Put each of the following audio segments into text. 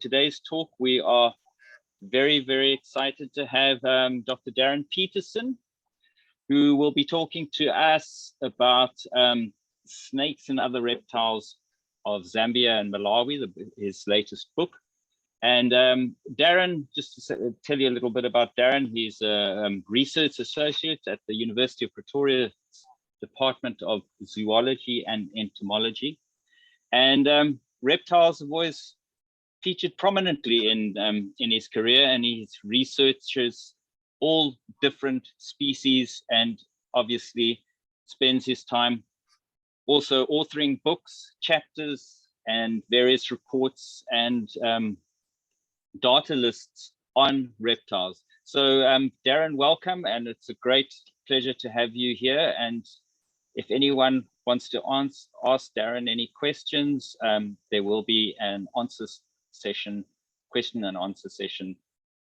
today's talk. We are very, very excited to have Dr. Darren Peterson, who will be talking to us about snakes and other reptiles of Zambia and Malawi, his latest book. And Darren, just to tell you a little bit about Darren, he's a research associate at the University of Pretoria Department of Zoology and Entomology. And reptiles have always featured prominently in his career, and he researches all different species and obviously spends his time also authoring books, chapters, and various reports and data lists on reptiles. So Darren, welcome, and it's a great pleasure to have you here. And if anyone wants to ask Darren any questions, there will be an question and answer session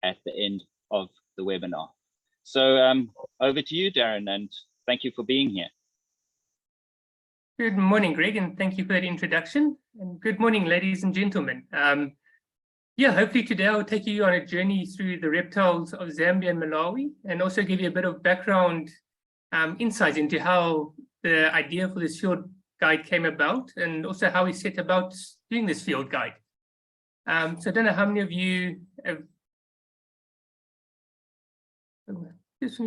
at the end of the webinar. So over to you, Darren, and thank you for being here. Good morning, Greg, and thank you for that introduction. And good morning, ladies and gentlemen. Yeah, hopefully today I'll take you on a journey through the reptiles of Zambia and Malawi, and also give you a bit of background insights into how the idea for this field guide came about, and also how we set about doing this field guide. So I don't know how many of you have, just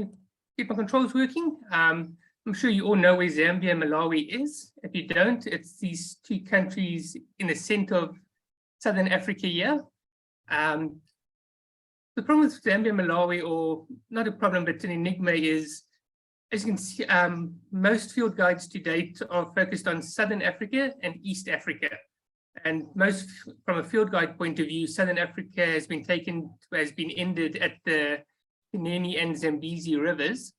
keep my controls working. I'm sure you all know where Zambia and Malawi is. If you don't, it's these two countries in the center of Southern Africa here. The problem with Zambia and Malawi, or not a problem, but an enigma, is, as you can see, most field guides to date are focused on Southern Africa and East Africa. And most, from a field guide point of view, Southern Africa has been ended at the Kunene and Zambezi rivers.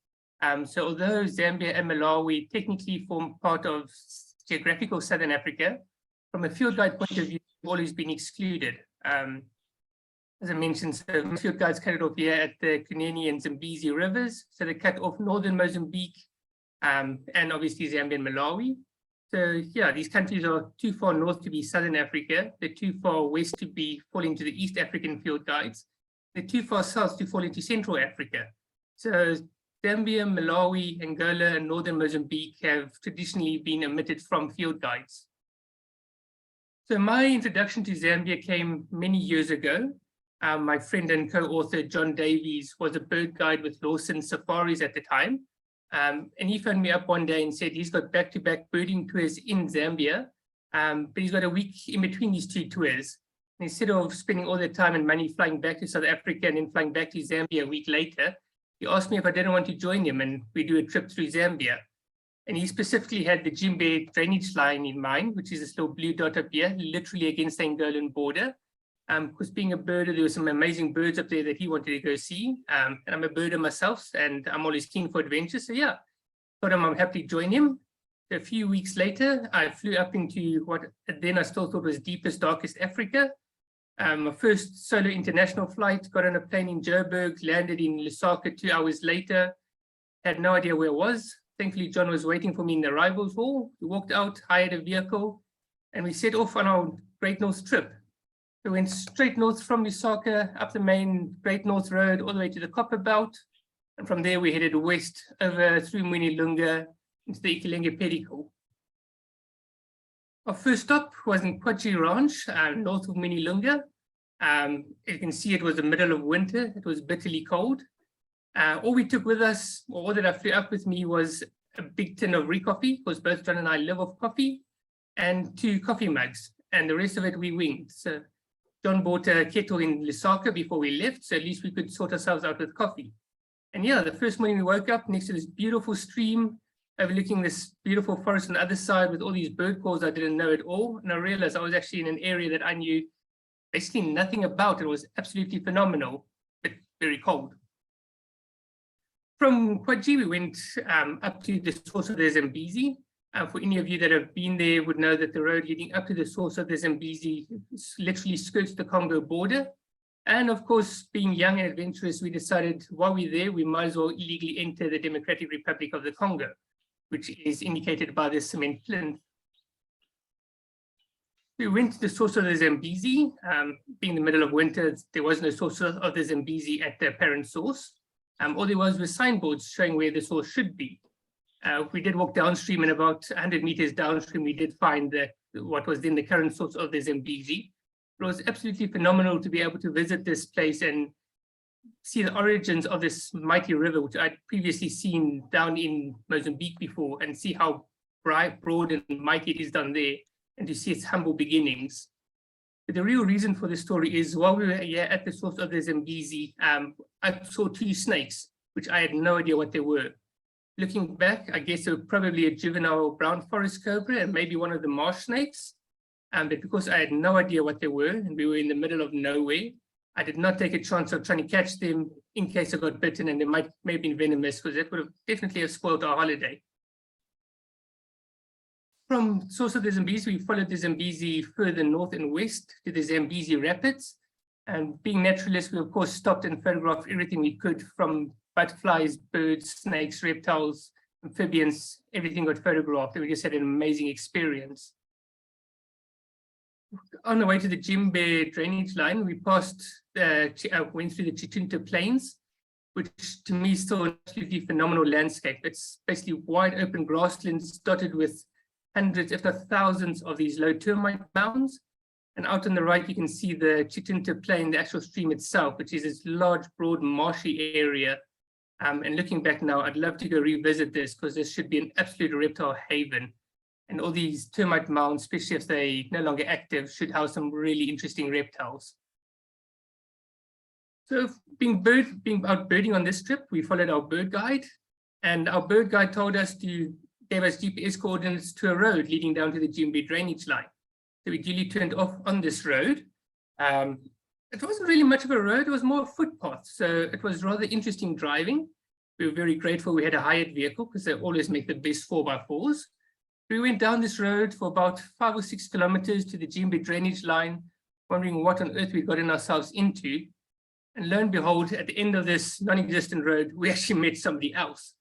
So although Zambia and Malawi technically form part of geographical Southern Africa, from a field guide point of view, they've always been excluded. As I mentioned, so most field guides cut it off here at the Kunene and Zambezi rivers. So they cut off northern Mozambique and obviously Zambia and Malawi. So yeah, these countries are too far north to be Southern Africa. They're too far west to be falling to the East African field guides. They're too far south to fall into Central Africa. So Zambia, Malawi, Angola, and northern Mozambique have traditionally been omitted from field guides. So my introduction to Zambia came many years ago. My friend and co-author John Davies was a bird guide with Lawson Safaris at the time. And he phoned me up one day and said he's got back-to-back birding tours in Zambia, but he's got a week in between these two tours. And instead of spending all their time and money flying back to South Africa and then flying back to Zambia a week later, he asked me if I didn't want to join him and we do a trip through Zambia. And he specifically had the Jimbe drainage line in mind, which is this little blue dot up here, literally against the Angolan border. Because being a birder, there were some amazing birds up there that he wanted to go see. And I'm a birder myself, and I'm always keen for adventure. So yeah, thought I'm happy to join him. A few weeks later, I flew up into what then I still thought was deepest, darkest Africa. My first solo international flight, got on a plane in Joburg, landed in Lusaka 2 hours later. Had no idea where I was. Thankfully, John was waiting for me in the arrivals hall. We walked out, hired a vehicle, and we set off on our Great North trip. We went straight north from Lusaka, up the main Great North Road, all the way to the Copper Belt. And from there, we headed west over through Mwinilunga into the Ikelenge Pedicle. Our first stop was in Kwaji Ranch, north of Mwinilunga. You can see it was the middle of winter. It was bitterly cold. All we took with us, or all that I flew up with me, was a big tin of re-coffee, because both John and I live off coffee, and 2 coffee mugs, and the rest of it we winged. So John bought a kettle in Lusaka before we left, so at least we could sort ourselves out with coffee. And yeah, the first morning we woke up next to this beautiful stream, overlooking this beautiful forest on the other side with all these bird calls I didn't know at all. And I realized I was actually in an area that I knew basically nothing about. It was absolutely phenomenal, but very cold. From Kwaji, we went up to the source of the Zambezi. For any of you that have been there would know that the road leading up to the source of the Zambezi literally skirts the Congo border. And of course, being young and adventurous, we decided while we're there, we might as well illegally enter the Democratic Republic of the Congo, which is indicated by this cement plinth. We went to the source of the Zambezi. Being the middle of winter, there was no source of the Zambezi at the apparent source. All there was signboards showing where the source should be. We did walk downstream, and about 100 meters downstream, we did find what was then the current source of the Zambezi. It was absolutely phenomenal to be able to visit this place and see the origins of this mighty river, which I'd previously seen down in Mozambique before, and see how bright, broad, and mighty it is down there, and to see its humble beginnings. But the real reason for this story is, while we were here at the source of the Zambezi, I saw 2 snakes, which I had no idea what they were. Looking back, I guess they were probably a juvenile brown forest cobra and maybe one of the marsh snakes. But because I had no idea what they were and we were in the middle of nowhere, I did not take a chance of trying to catch them in case I got bitten, and they may have been venomous, because that would have definitely spoiled our holiday. From source of the Zambezi, we followed the Zambezi further north and west to the Zambezi Rapids. And being naturalists, we of course stopped and photographed everything we could, from butterflies, birds, snakes, reptiles, amphibians. Everything got photographed, and we just had an amazing experience. On the way to the Jimbe drainage line, we went through the Chitunta Plains, which to me is still an absolutely phenomenal landscape. It's basically wide open grasslands dotted with hundreds, if not thousands, of these low termite mounds. And out on the right, you can see the Chitunta Plain, the actual stream itself, which is this large, broad, marshy area. And looking back now, I'd love to go revisit this, because this should be an absolute reptile haven. And all these termite mounds, especially if they're no longer active, should house some really interesting reptiles. So being out birding on this trip, we followed our bird guide, and our bird guide gave us GPS coordinates to a road leading down to the Jimbe drainage line. So we duly turned off on this road. It wasn't really much of a road, it was more a footpath. So it was rather interesting driving. We were very grateful we had a hired vehicle, because they always make the best 4x4s. We went down this road for about 5 or 6 kilometers to the Jimbe drainage line, wondering what on earth we got ourselves into. And lo and behold, at the end of this non-existent road, we actually met somebody else.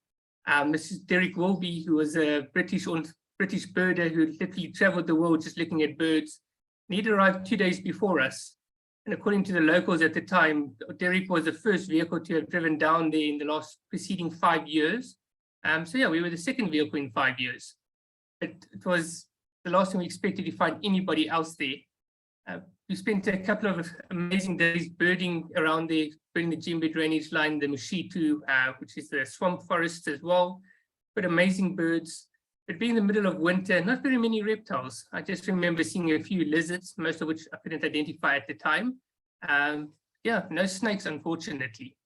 This is Derek Wilby, who was a British birder who literally traveled the world just looking at birds. And he'd arrived 2 days before us. And according to the locals at the time, Derek was the first vehicle to have driven down there in the preceding 5 years. So yeah, we were the second vehicle in 5 years. It was the last time we expected to find anybody else there. We spent a couple of amazing days birding around there, birding the Jimbe drainage line, the Mushitu, which is the swamp forest as well, but amazing birds. But being in the middle of winter, not very many reptiles. I just remember seeing a few lizards, most of which I couldn't identify at the time. Yeah, no snakes, unfortunately.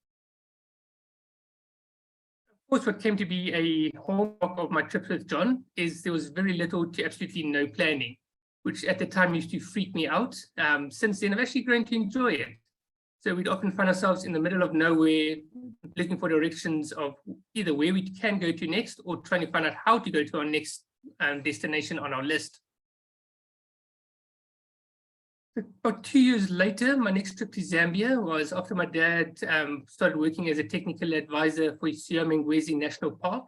Of course, what came to be a hallmark of my trips with John is there was very little to absolutely no planning, which at the time used to freak me out. Since then, I've actually grown to enjoy it. So we'd often find ourselves in the middle of nowhere, looking for directions of either where we can go to next, or trying to find out how to go to our next destination on our list. About 2 years later, my next trip to Zambia was after my dad started working as a technical advisor for Isiamengwezi National Park.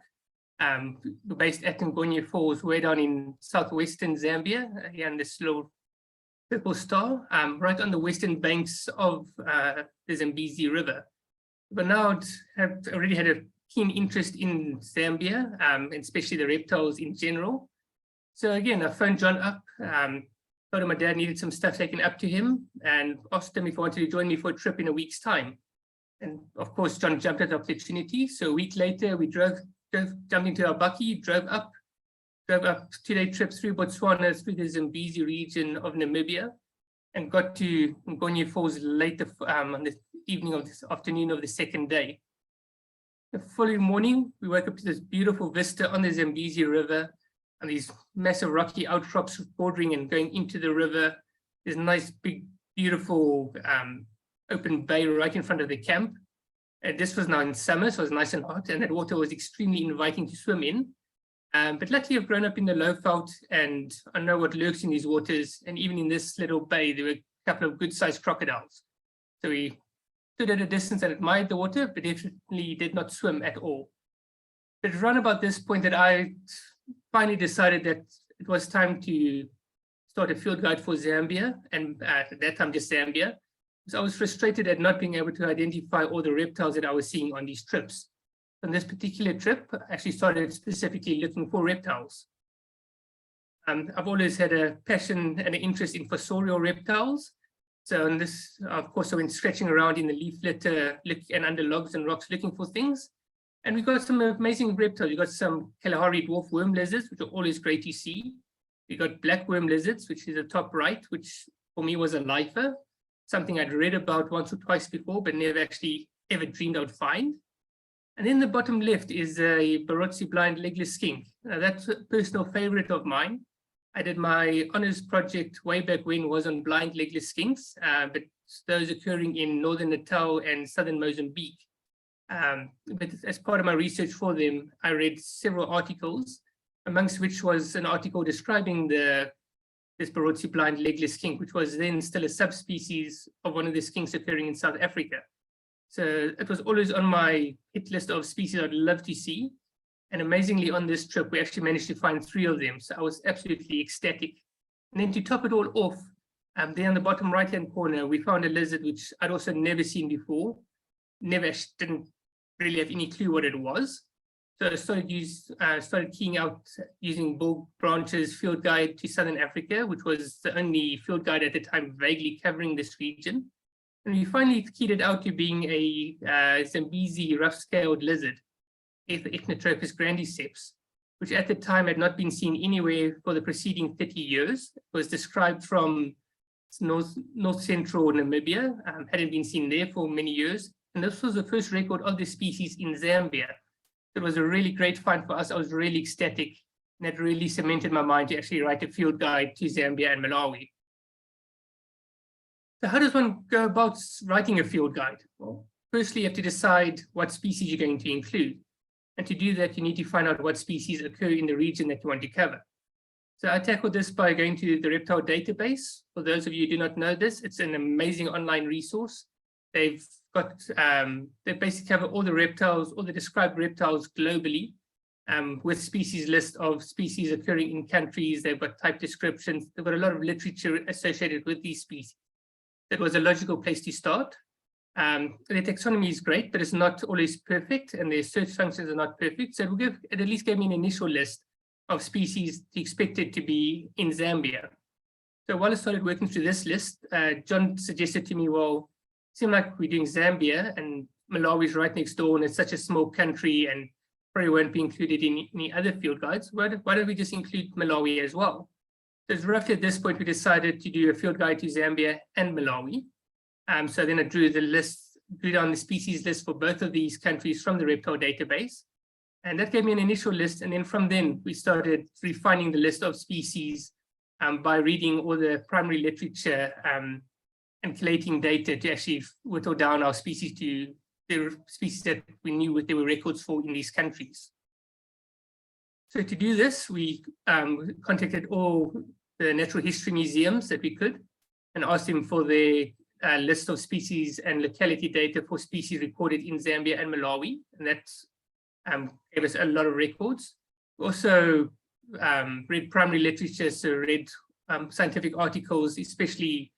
We're based at Ngonye Falls, way down in southwestern Zambia, here in this little purple star, right on the western banks of the Zambezi River. But now I've already had a keen interest in Zambia, and especially the reptiles in general. So again, I phoned John up, told him my dad needed some stuff taken up to him, and asked him if he wanted to join me for a trip in a week's time. And of course, John jumped at the opportunity. So a week later, we jumped into our bakkie, drove up 2-day trip through Botswana, through the Zambezi region of Namibia, and got to Ngonye Falls late on the afternoon of the second day. The following morning, we woke up to this beautiful vista on the Zambezi River, and these massive rocky outcrops bordering and going into the river. There's a nice, big, beautiful open bay right in front of the camp. And this was now in summer, so it was nice and hot, and that water was extremely inviting to swim in. But luckily, I've grown up in the Lowveld, and I know what lurks in these waters. And even in this little bay, there were a couple of good-sized crocodiles. So we stood at a distance and admired the water, but definitely did not swim at all. But around about this point that I finally decided that it was time to start a field guide for Zambia, and at that time just Zambia. So I was frustrated at not being able to identify all the reptiles that I was seeing on these trips. On this particular trip, I actually started specifically looking for reptiles. I've always had a passion and an interest in fossorial reptiles. So on this, of course, I went stretching around in the leaf litter and under logs and rocks looking for things. And we got some amazing reptiles. We got some Kalahari dwarf worm lizards, which are always great to see. We got black worm lizards, which is the top right, which for me was a lifer, something I'd read about once or twice before, but never actually ever dreamed I would find. And in the bottom left is a Barotse blind legless skink. Now, that's a personal favorite of mine. I did my honors project way back when was on blind legless skinks, but those occurring in northern Natal and southern Mozambique. But as part of my research for them, I read several articles, amongst which was an article describing this Barotse blind legless skink, which was then still a subspecies of one of the skinks occurring in South Africa. So it was always on my hit list of species I'd love to see. And amazingly, on this trip, we actually managed to find 3 of them. So I was absolutely ecstatic. And then to top it all off, there on the bottom right-hand corner, we found a lizard which I'd also never seen before. Didn't really have any clue what it was. So I started keying out using Bill Branch's field guide to Southern Africa, which was the only field guide at the time vaguely covering this region. And we finally keyed it out to being a Zambezi rough-scaled lizard, Echinotropus grandiceps, which at the time had not been seen anywhere for the preceding 30 years. It was described from north central Namibia, hadn't been seen there for many years. And this was the first record of the species in Zambia. It was a really great find for us. I was really ecstatic, and that really cemented my mind to actually write a field guide to Zambia and Malawi. So how does one go about writing a field guide? Well, firstly, you have to decide what species you're going to include. And to do that, you need to find out what species occur in the region that you want to cover. So I tackled this by going to the reptile database. For those of you who do not know this, it's an amazing online resource. They've they basically cover all the reptiles, all the described reptiles globally, with species list of species occurring in countries. They've got type descriptions. They've got a lot of literature associated with these species. That was a logical place to start. The taxonomy is great, but it's not always perfect, and their search functions are not perfect. So it at least gave me an initial list of species expected to be in Zambia. So while I started working through this list, John suggested to me, well, it seemed like we're doing Zambia, and Malawi is right next door, and it's such a small country, and probably won't be included in any other field guides. Why don't we just include Malawi as well? So it's roughly at this point, we decided to do a field guide to Zambia and Malawi. So then I drew down the species list for both of these countries from the reptile database. And that gave me an initial list. And then from then, we started refining the list of species by reading all the primary literature and collating data to actually whittle down our species to the species that we knew what there were records for in these countries. So to do this, we contacted all the natural history museums that we could and asked them for their list of species and locality data for species recorded in Zambia and Malawi. And that gave us a lot of records. We also read primary literature, so read scientific articles, especially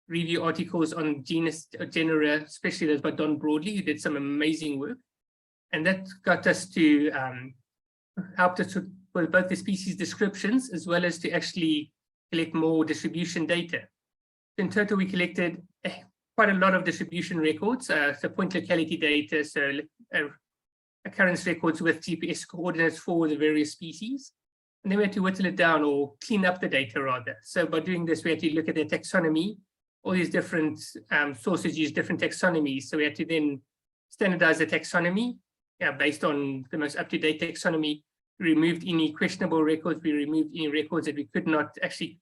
review articles on genera, especially those by Don Broadley, who did some amazing work. And that got us to helped us with both the species descriptions as well as to actually collect more distribution data. In total, we collected quite a lot of distribution records, so point locality data, so occurrence records with GPS coordinates for the various species. And then we had to whittle it down, or clean up the data rather. So by doing this, we had to look at the taxonomy. All these different sources use different taxonomies. So we had to then standardize the taxonomy based on the most up-to-date taxonomy. We removed any questionable records. We removed any records that we could not actually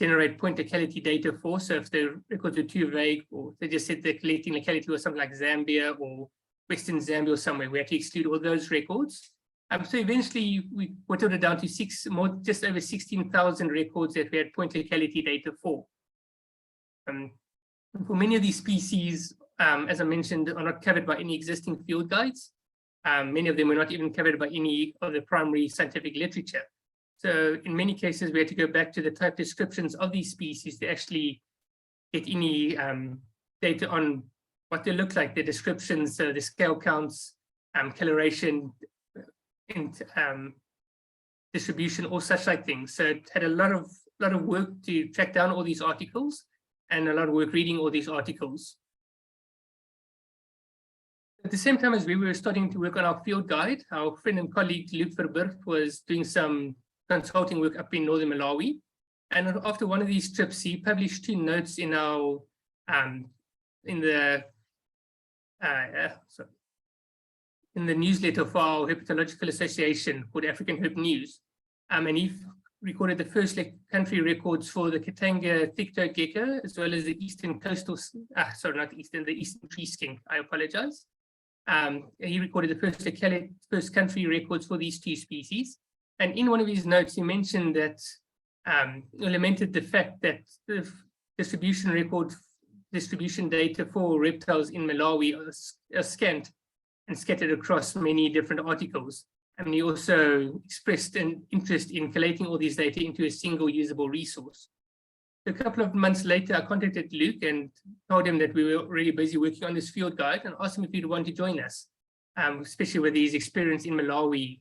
generate point locality data for. So if the records were too vague, or they just said they're collecting locality was something like Zambia or Western Zambia or somewhere, we had to exclude all those records. So eventually we whittled it down to just over 16,000 records that we had point locality data for. For many of these species, as I mentioned, are not covered by any existing field guides. Many of them were not even covered by any of the primary scientific literature. So in many cases, we had to go back to the type descriptions of these species to actually get any data on what they look like, the descriptions, the scale counts, coloration, and distribution, or such like things. So it had a lot of work to track down all these articles, and a lot of work reading all these articles. At the same time as we were starting to work on our field guide, our friend and colleague Luc Verburg was doing some consulting work up in northern Malawi. And after one of these trips, he published 2 notes in our in the newsletter for our Herpetological Association called African Herp News. And he recorded the first country records for the Katanga thick-toed gecko, as well as the eastern coastal, the eastern tree skink. I apologize. He recorded the first country records for these 2 species. And in one of his notes, he mentioned that, lamented the fact that the distribution data for reptiles in Malawi are scant and scattered across many different articles. And he also expressed an interest in collating all these data into a single usable resource. A couple of months later, I contacted Luke and told him that we were really busy working on this field guide, and asked him if he'd want to join us, especially with his experience in Malawi,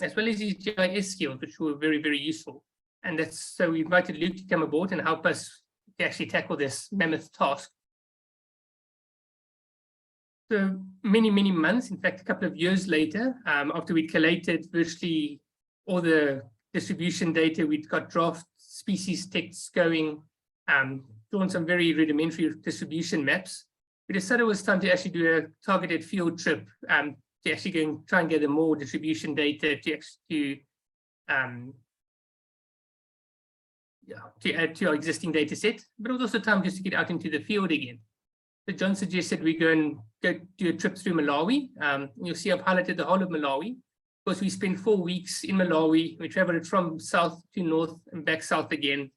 as well as his GIS skills, which were very, very useful. And so we invited Luke to come aboard and help us to actually tackle this mammoth task. So many, many months, in fact, a couple of years later, after we collated virtually all the distribution data, we'd got draft species texts going, drawn some very rudimentary distribution maps. We decided it was time to actually do a targeted field trip to actually go and try and gather more distribution data to add to our existing data set, but it was also time just to get out into the field again. So John suggested we go do a trip through Malawi. You'll see I've highlighted the whole of Malawi. Of course, we spent 4 weeks in Malawi. We traveled from south to north and back south again,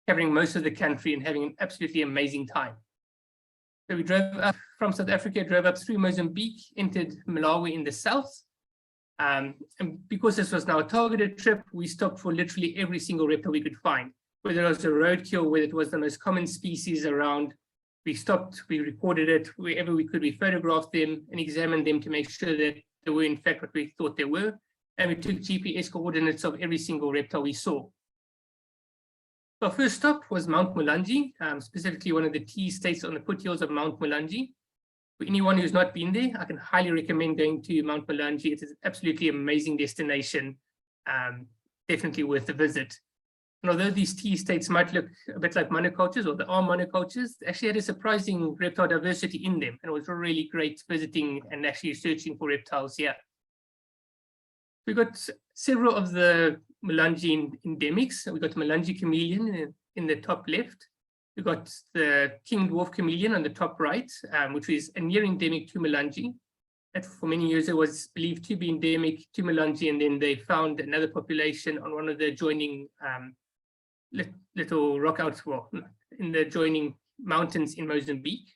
covering most of the country and having an absolutely amazing time. So we drove up from South Africa, drove up through Mozambique, entered Malawi in the south. And because this was now a targeted trip, we stopped for literally every single reptile we could find, whether it was a roadkill, whether it was the most common species around. We stopped, we recorded it, wherever we could, we photographed them and examined them to make sure that they were in fact what we thought they were. And we took GPS coordinates of every single reptile we saw. Our first stop was Mount Mulanje, specifically one of the tea states on the foothills of Mount Mulanje. For anyone who's not been there, I can highly recommend going to Mount Mulanje. It is an absolutely amazing destination, definitely worth a visit. And although these tea states might look a bit like monocultures, or they are monocultures, they actually had a surprising reptile diversity in them. And it was really great visiting and actually searching for reptiles here. We got several of the Mulanje endemics. We got Mulanje chameleon in the top left. We got the king dwarf chameleon on the top right, which is a near endemic to Mulanje. That for many years it was believed to be endemic to Mulanje, and then they found another population on one of the adjoining little rock outs, in the adjoining mountains in Mozambique.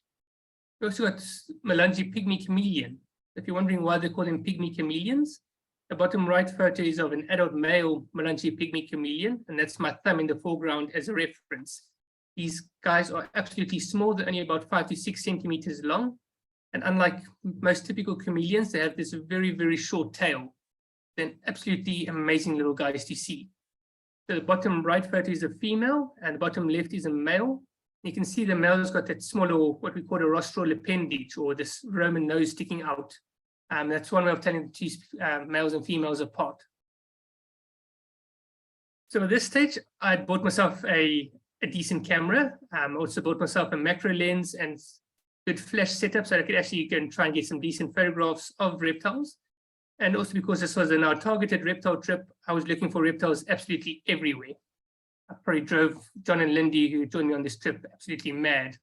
We also got Mulanje pygmy chameleon. If you're wondering why they call them pygmy chameleons, the bottom right photo is of an adult male Mulanje pygmy chameleon, and that's my thumb in the foreground as a reference. These guys are absolutely small, they're only about 5 to 6 centimeters long. And unlike most typical chameleons, they have this very, very short tail. They're absolutely amazing little guys to see. So the bottom right photo is a female, and the bottom left is a male. You can see the male's got that smaller, what we call a rostral appendage, or this Roman nose sticking out. That's one way of telling the two males and females apart. So at this stage, I bought myself a decent camera. Also bought myself a macro lens and good flash setup so I could actually go and try and get some decent photographs of reptiles. And also because this was a now targeted reptile trip, I was looking for reptiles absolutely everywhere. I probably drove John and Lindy, who joined me on this trip, absolutely mad.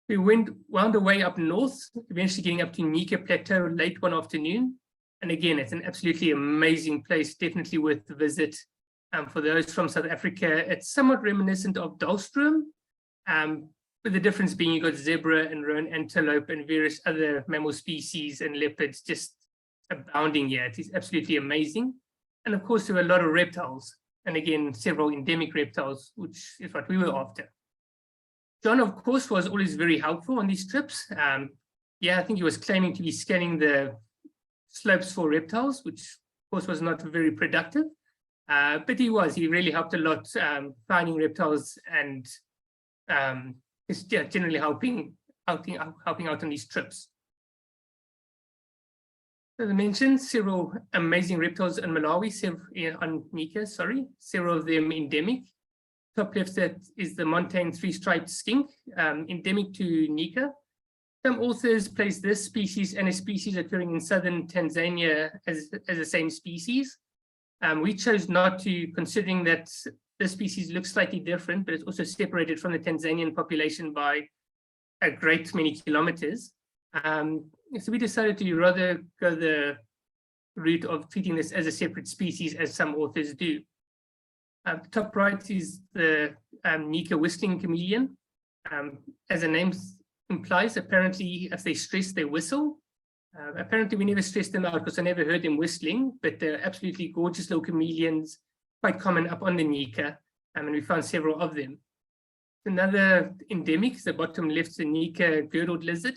We wound our way up north, eventually getting up to Nika Plateau late one afternoon. And again, it's an absolutely amazing place, definitely worth the visit. For those from South Africa, it's somewhat reminiscent of Dahlstrom, with the difference being you got zebra and roan antelope and various other mammal species and leopards just abounding here. It is absolutely amazing. And of course, there were a lot of reptiles, and again, several endemic reptiles, which is what we were after. John, of course, was always very helpful on these trips. Yeah, I think he was claiming to be scanning the slopes for reptiles, which of course was not very productive. But he really helped a lot finding reptiles and generally helping out on these trips. As I mentioned, several amazing reptiles in Malawi, on Nika, several of them endemic. Top left, that is the montane three-striped skink, endemic to Nika. Some authors place this species and a species occurring in southern Tanzania as the same species. We chose not to, considering that this species looks slightly different, but it's also separated from the Tanzanian population by a great many kilometers. So we decided to rather go the route of treating this as a separate species, as some authors do. Top right is the Nika whistling chameleon. As the name implies, apparently if they stress, they whistle. Apparently we never stressed them out because I never heard them whistling, but they're absolutely gorgeous little chameleons, quite common up on the Nika, and we found several of them. Another endemic, the bottom left, the Nika girdled lizard.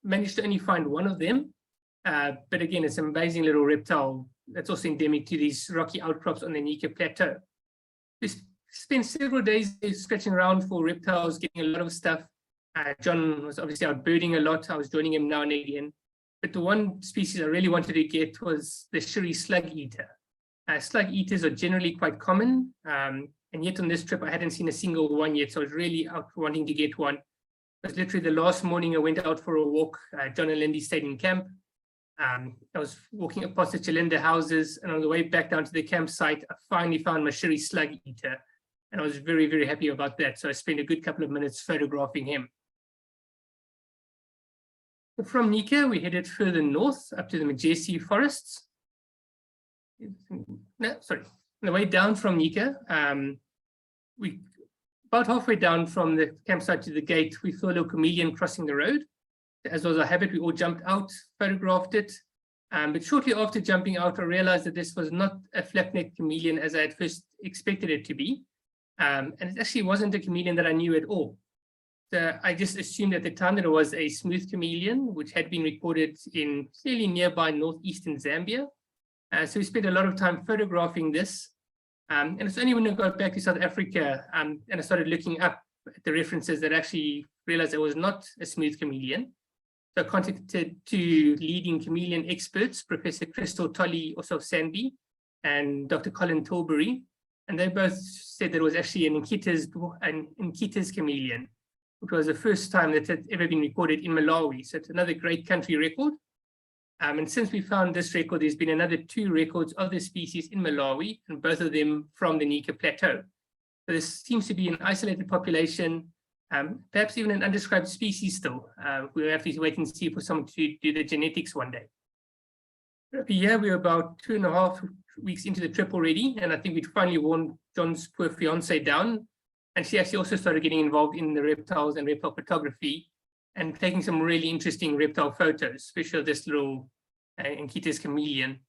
Managed to only find one of them, but again, it's an amazing little reptile that's also endemic to these rocky outcrops on the Nika plateau. We spent several days scratching around for reptiles, getting a lot of stuff. John was obviously out birding a lot. I was joining him now and again. But the one species I really wanted to get was the Shiri slug eater. Slug eaters are generally quite common, and yet on this trip I hadn't seen a single one yet, so I was really out wanting to get one. It was literally the last morning I went out for a walk. John and Lindy stayed in camp. I was walking past the Chilinda houses, and on the way back down to the campsite, I finally found my Shiri slug eater, and I was very, very happy about that. So I spent a good couple of minutes photographing him. From Nika, we headed further north up to the Majesi forests. No, sorry. On the way down from Nika, about halfway down from the campsite to the gate, we saw a little chameleon crossing the road. As was our habit, we all jumped out, photographed it. But shortly after jumping out, I realized that this was not a flap-necked chameleon as I had first expected it to be. And it actually wasn't a chameleon that I knew at all. So I just assumed at the time that it was a smooth chameleon, which had been recorded in fairly nearby northeastern Zambia. So we spent a lot of time photographing this. And it's only when I got back to South Africa and I started looking up at the references that I actually realized it was not a smooth chameleon. So I contacted two leading chameleon experts, Professor Crystal Tolley, also of Sandy, and Dr. Colin Tilbury. And they both said that it was actually an Nkita's chameleon, which was the first time that had ever been recorded in Malawi. So it's another great country record. And since we found this record, there's been another 2 records of this species in Malawi, and both of them from the Nika Plateau. So this seems to be an isolated population, perhaps even an undescribed species still. We'll have to wait and see for someone to do the genetics one day. Yeah, we're about 2.5 weeks into the trip already, and I think we'd finally worn John's poor fiance down. And she actually also started getting involved in the reptiles and reptile photography and taking some really interesting reptile photos, especially this little Nkita's chameleon.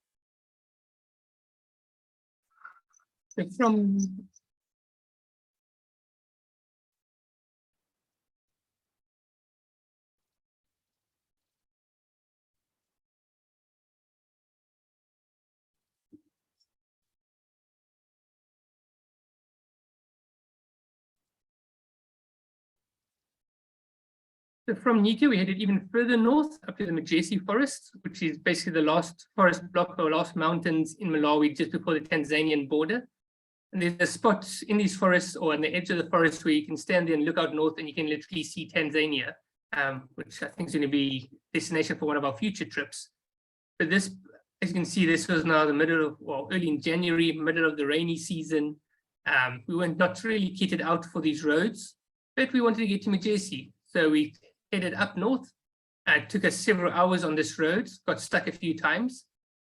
So from Nika, we headed even further north up to the Majesi forest, which is basically the last forest block or last mountains in Malawi just before the Tanzanian border. And there's a spot in these forests or on the edge of the forest where you can stand there and look out north and you can literally see Tanzania, which I think is going to be a destination for one of our future trips. But this, as you can see, this was now the middle of, well, early in January, middle of the rainy season. We were not really kitted out for these roads, but we wanted to get to Majesi. So we headed up north. It took us several hours on this road, got stuck a few times.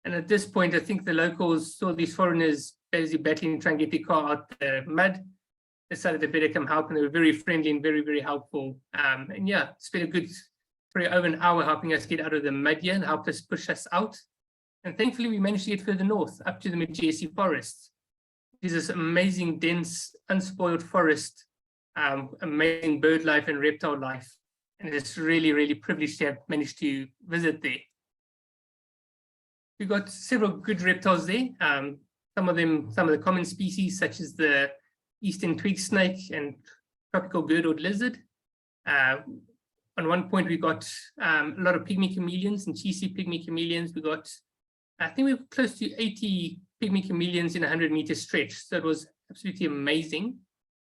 And at this point, I think the locals saw these foreigners basically battling to try and get their car out the mud, decided they better come help, and they were very friendly and very, very helpful. And yeah, spent a good, probably over an hour helping us get out of the mud here and helped us push us out. And thankfully, we managed to get further north up to the Majesty forests. It is this amazing, dense, unspoiled forest, amazing bird life and reptile life. And it's really, really privileged to have managed to visit there. We've got several good reptiles there. Some of the common species, such as the eastern twig snake and tropical girdled lizard. On one point, we got a lot of pygmy chameleons and cheesy pygmy chameleons. We got, I think we were close to 80 pygmy chameleons in a 100-meter stretch. So it was absolutely amazing.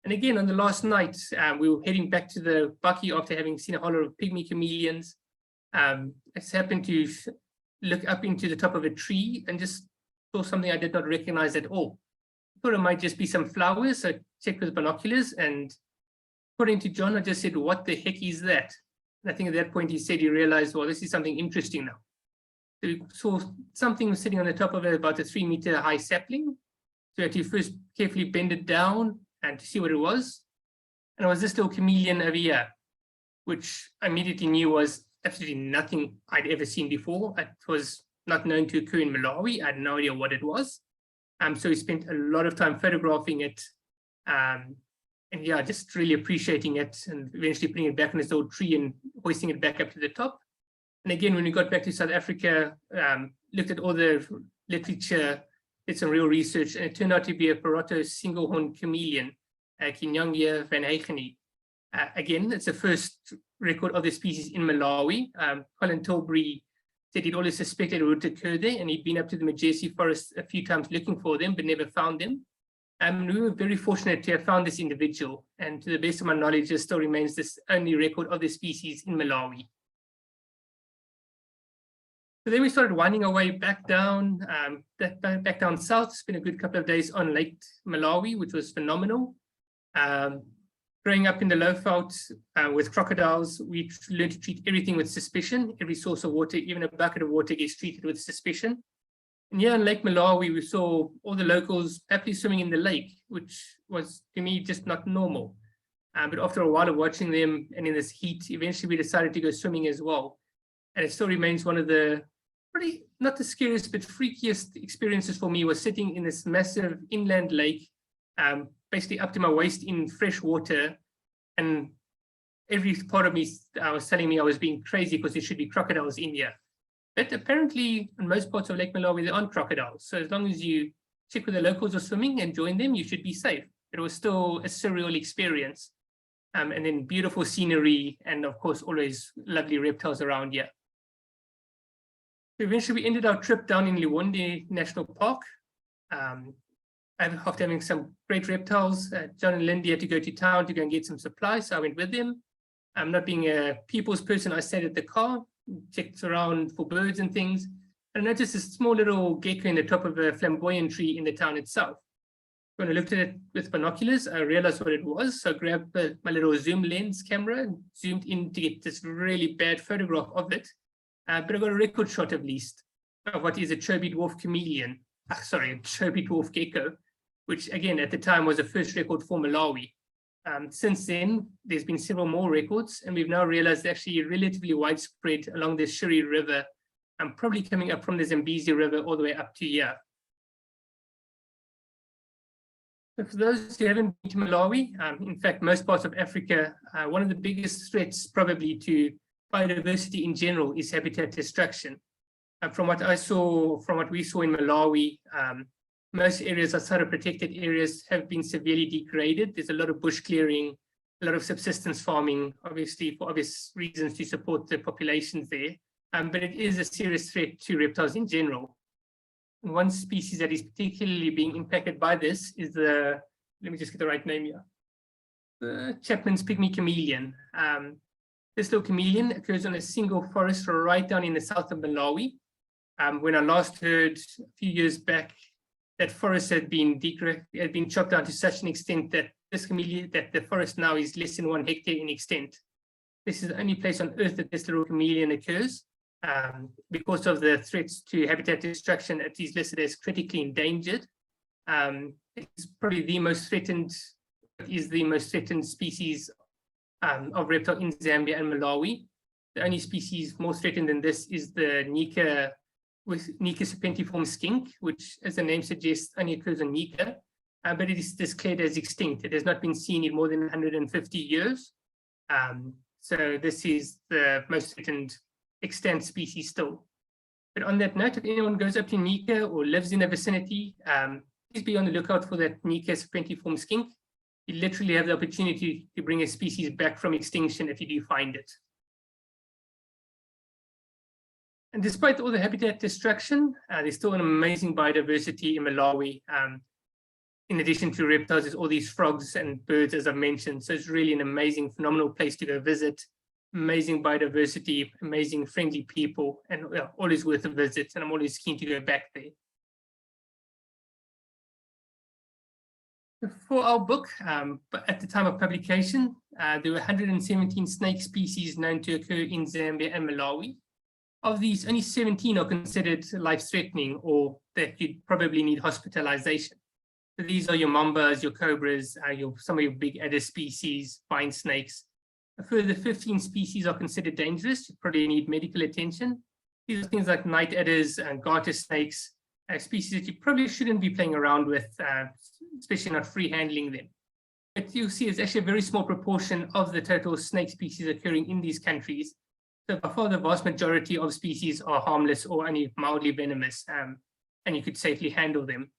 And again, on the last night, we were heading back to the Bucky after having seen a whole lot of pygmy chameleons. I just happened to look up into the top of a tree and just saw something I did not recognize at all. I thought it might just be some flowers, so I checked with binoculars, and according to John, I just said, "What the heck is that?" And I think at that point he said he realized, well, this is something interesting now. So we saw something sitting on the top of about a 3-meter high sapling. So we had to first carefully bend it down and to see what it was. And it was this little chameleon over here, which I immediately knew was absolutely nothing I'd ever seen before. It was not known to occur in Malawi. I had no idea what it was. So we spent a lot of time photographing it. And yeah, just really appreciating it and eventually putting it back in this old tree and hoisting it back up to the top. And again, when we got back to South Africa, looked at all the literature, did some real research, and it turned out to be a Parato single-horned chameleon, Kinyangia van Heijgenie. Again, it's the first record of the species in Malawi. Colin Tilbury said he'd always suspected it would occur there, and he'd been up to the Majesty forest a few times looking for them, but never found them. We were very fortunate to have found this individual, and to the best of my knowledge, it still remains this only record of the species in Malawi. So then we started winding our way back down, back down south. Spent a good couple of days on Lake Malawi, which was phenomenal. Growing up in the Lowveld with crocodiles, we learned to treat everything with suspicion. Every source of water, even a bucket of water, gets treated with suspicion. And here in Lake Malawi, we saw all the locals happily swimming in the lake, which was, to me, just not normal. But after a while of watching them and in this heat, eventually we decided to go swimming as well. And it still remains one of the pretty, not the scariest, but freakiest experiences for me, was sitting in this massive inland lake, basically up to my waist in fresh water. And every part of me was telling me I was being crazy because there should be crocodiles in here. But apparently, in most parts of Lake Malawi, there aren't crocodiles. So as long as you check with the locals or swimming and join them, you should be safe. It was still a surreal experience. And then beautiful scenery, and of course, always lovely reptiles around here. So eventually, we ended our trip down in Liwonde National Park. After having some great reptiles, John and Lindy had to go to town to go and get some supplies, so I went with them. Not being a people's person, I stayed at the car, checked around for birds and things, and I noticed a small little gecko in the top of a flamboyant tree in the town itself. When I looked at it with binoculars, I realized what it was, so I grabbed my little zoom lens camera and zoomed in to get this really bad photograph of it. But I got a record shot, at least, of what is a Chobe dwarf chameleon. A Chobe dwarf gecko, which again at the time was the first record for Malawi. Since then, there's been several more records, and we've now realized they're actually relatively widespread along the Shiri River, and probably coming up from the Zambezi River all the way up to here. So for those who haven't been to Malawi, in fact, most parts of Africa, one of the biggest threats probably to biodiversity in general is habitat destruction. From what I saw, from what we saw in Malawi, most areas outside of protected areas have been severely degraded. There's a lot of bush clearing, a lot of subsistence farming, obviously for obvious reasons to support the populations there. But it is a serious threat to reptiles in general. And one species that is particularly being impacted by this is the, let me just get the right name here, the Chapman's pygmy chameleon. This little chameleon occurs on a single forest right down in the south of Malawi. When I last heard a few years back, that forest had been chopped down to such an extent that the forest now is less than 1 hectare in extent. This is the only place on earth that this little chameleon occurs. Because of the threats to habitat destruction, it is listed as critically endangered. It's probably the most threatened species of reptile in Zambia and Malawi. The only species more threatened than this is the Nika with Nika serpentiform skink, which, as the name suggests, only occurs on Nika, but it is declared as extinct. It has not been seen in more than 150 years. So this is the most threatened extant species still. But on that note, if anyone goes up to Nika or lives in the vicinity, please be on the lookout for that Nika serpentiform skink. You literally have the opportunity to bring a species back from extinction if you do find it. And despite all the habitat destruction, there's still an amazing biodiversity in Malawi. In addition to reptiles, there's all these frogs and birds, as I've mentioned. So it's really an amazing, phenomenal place to go visit. Amazing biodiversity, amazing friendly people, and always worth a visit. And I'm always keen to go back there. For our book, but at the time of publication, there were 117 snake species known to occur in Zambia and Malawi. Of these, only 17 are considered life-threatening or that you'd probably need hospitalization. So these are your mambas, your cobras, some of your big adder species, vine snakes. A further 15 species are considered dangerous. You probably need medical attention. These are things like night adders and garter snakes, species that you probably shouldn't be playing around with, especially not free handling them. But you'll see it's actually a very small proportion of the total snake species occurring in these countries. So by far the vast majority of species are harmless or only mildly venomous, and you could safely handle them.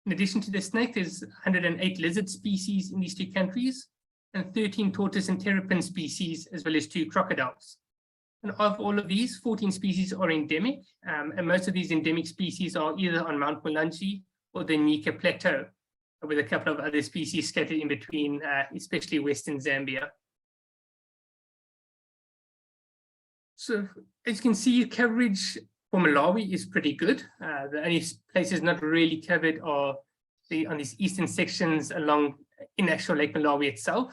In addition to the snake, there's 108 lizard species in these two countries, and 13 tortoise and terrapin species, as well as 2 crocodiles. And of all of these, 14 species are endemic, and most of these endemic species are either on Mount Mulanje or the Nika Plateau, with a couple of other species scattered in between, especially Western Zambia. So as you can see, coverage for Malawi is pretty good. The only places not really covered are on these eastern sections along in actual Lake Malawi itself.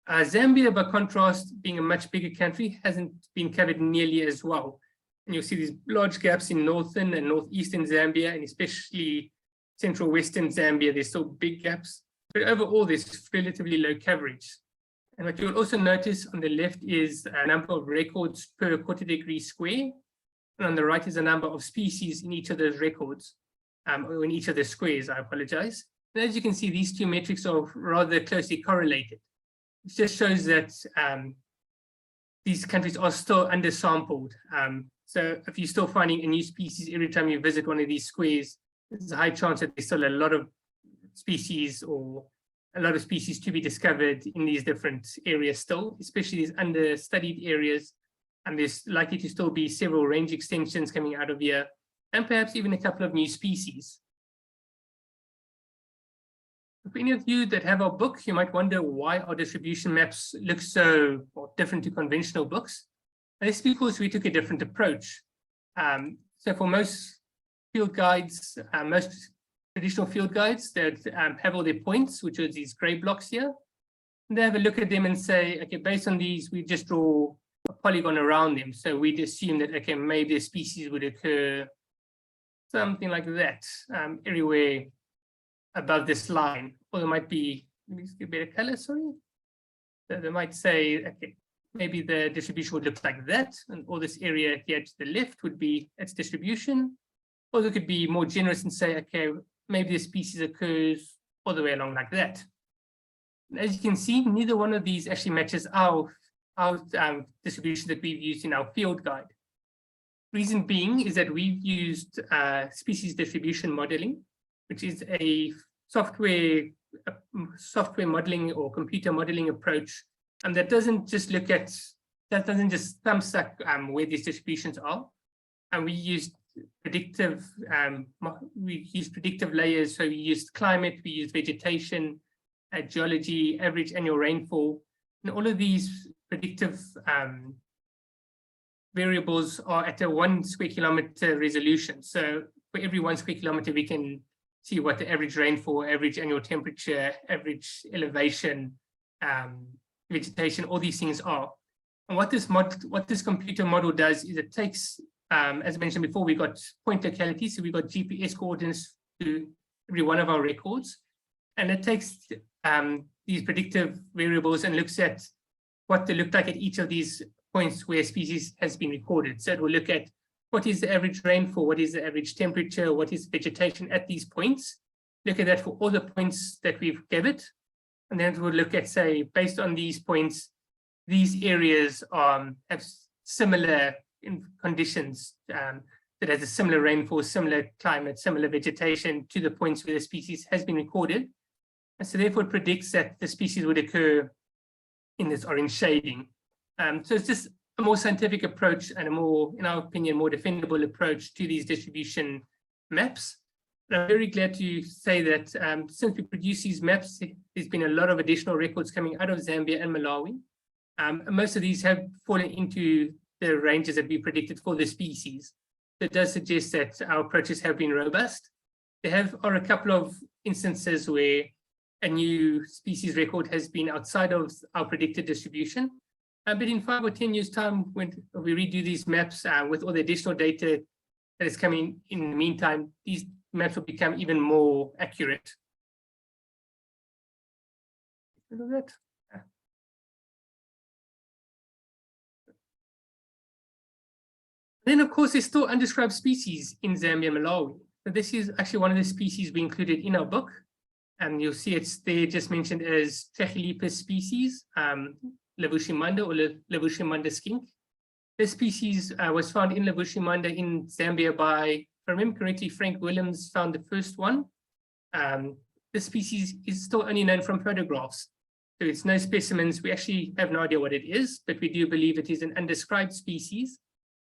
Zambia, by contrast, being a much bigger country, hasn't been covered nearly as well. And you'll see these large gaps in northern and northeastern Zambia, and especially central western Zambia, there's still big gaps. But overall, there's relatively low coverage. And what you'll also notice on the left is a number of records per quarter-degree square. And on the right is a number of species in each of those records, or in each of the squares, I apologize. And as you can see, these two metrics are rather closely correlated. It just shows that these countries are still undersampled. So if you're still finding a new species every time you visit one of these squares, there's a high chance that there's still a lot of species or a lot of species to be discovered in these different areas still, especially these understudied areas. And there's likely to still be several range extensions coming out of here, and perhaps even a couple of new species. For any of you that have our book, you might wonder why our distribution maps look so different to conventional books. And it's because we took a different approach. So for most field guides, most traditional field guides that have all their points, which are these gray blocks here, and they have a look at them and say, okay, based on these, we just draw a polygon around them. So we'd assume that, okay, maybe a species would occur something like that, everywhere above this line. Or there might be, let me just get a better color, sorry. So they might say, okay, maybe the distribution would look like that, and all this area here to the left would be its distribution. Or they could be more generous and say, okay, maybe the species occurs all the way along like that. And as you can see, neither one of these actually matches our distribution that we've used in our field guide. Reason being is that we've used species distribution modeling, which is a software modeling or computer modeling approach, and that doesn't just look at, that doesn't just thumb suck where these distributions are. And we used predictive layers. So we used climate, we used vegetation, geology, average annual rainfall, and all of these predictive variables are at a 1 square kilometer resolution. So for every 1 square kilometer, we can see what the average rainfall, average annual temperature, average elevation, vegetation, all these things are. And what this computer model does is it takes, as I mentioned before, we got point locality, so we got GPS coordinates to every one of our records, and it takes these predictive variables and looks at what they look like at each of these points where species has been recorded. So it will look at what is the average rainfall, what is the average temperature, what is vegetation at these points, look at that for all the points that we've given, and then we'll look at, say, based on these points, these areas have similar conditions, that has a similar rainfall, similar climate, similar vegetation to the points where the species has been recorded. And so therefore it predicts that the species would occur in this orange shading. So it's just a more scientific approach and a more, in our opinion, more defendable approach to these distribution maps. And I'm very glad to say that since we produce these maps, there's been a lot of additional records coming out of Zambia and Malawi. Most of these have fallen into the ranges that we predicted for the species. It does suggest that our approaches have been robust. There are a couple of instances where a new species record has been outside of our predicted distribution. But in 5 or 10 years' time, when we redo these maps with all the additional data that is coming in the meantime, these maps will become even more accurate. Look at that. Then, of course, there's still undescribed species in Zambia and Malawi. So this is actually one of the species we included in our book. And you'll see it's there just mentioned as Trachylepis species, Lavushimanda or Lavushimanda skink. This species was found in Lavushimanda in Zambia by, if I remember correctly, Frank Williams found the first one. This species is still only known from photographs. So it's no specimens. We actually have no idea what it is, but we do believe it is an undescribed species.